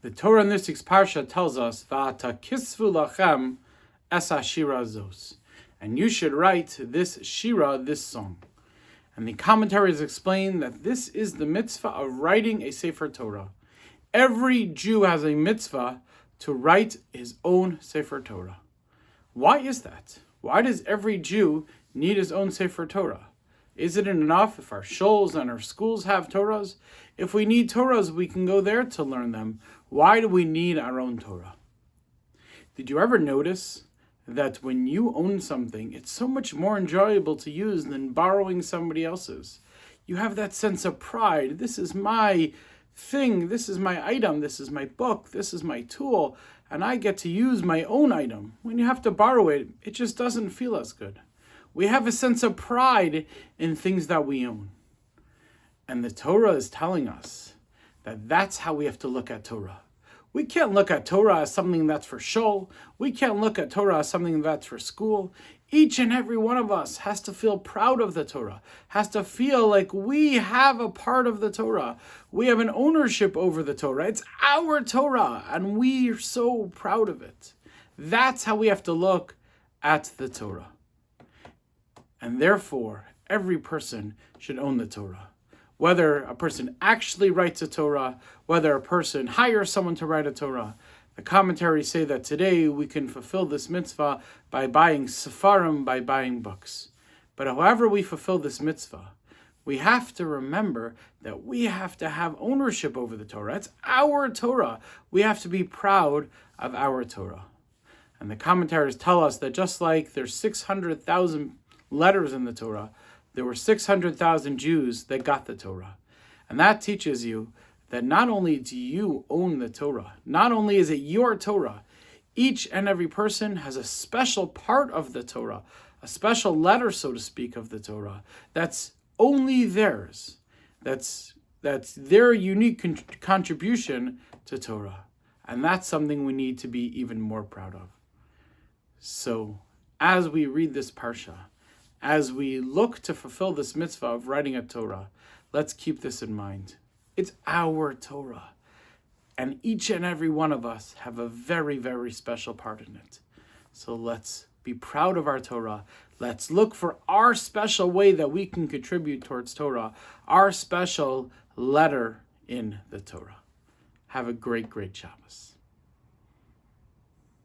The Torah in this week's Parsha tells us, V'ata kisvu lachem es hashira zos. And you should write this shira, this song. And the commentaries explain that this is the mitzvah of writing a Sefer Torah. Every Jew has a mitzvah to write his own Sefer Torah. Why is that? Why does every Jew need his own Sefer Torah? Isn't it enough if our shuls and our schools have Torahs? If we need Torahs, we can go there to learn them. Why do we need our own Torah? Did you ever notice that when you own something, it's so much more enjoyable to use than borrowing somebody else's? You have that sense of pride. This is my thing. This is my item. This is my book. This is my tool. And I get to use my own item. When you have to borrow it, it just doesn't feel as good. We have a sense of pride in things that we own. And the Torah is telling us that that's how we have to look at Torah. We can't look at Torah as something that's for shul. We can't look at Torah as something that's for school. Each and every one of us has to feel proud of the Torah, has to feel like we have a part of the Torah. We have an ownership over the Torah. It's our Torah, and we're so proud of it. That's how we have to look at the Torah. And therefore, every person should own the Torah. Whether a person actually writes a Torah, whether a person hires someone to write a Torah, the commentaries say that today we can fulfill this mitzvah by buying sefarim, by buying books. But however we fulfill this mitzvah, we have to remember that we have to have ownership over the Torah. It's our Torah. We have to be proud of our Torah. And the commentaries tell us that just like there's 600,000 letters in the Torah, there were 600,000 Jews that got the Torah. And that teaches you that not only do you own the Torah, not only is it your Torah, each and every person has a special part of the Torah, a special letter, so to speak, of the Torah, that's only theirs. That's their unique contribution to Torah. And that's something we need to be even more proud of. So, as we read this Parsha, as we look to fulfill this mitzvah of writing a Torah, let's keep this in mind. It's our Torah. And each and every one of us have a very, very special part in it. So let's be proud of our Torah. Let's look for our special way that we can contribute towards Torah, our special letter in the Torah. Have a great, great Shabbos.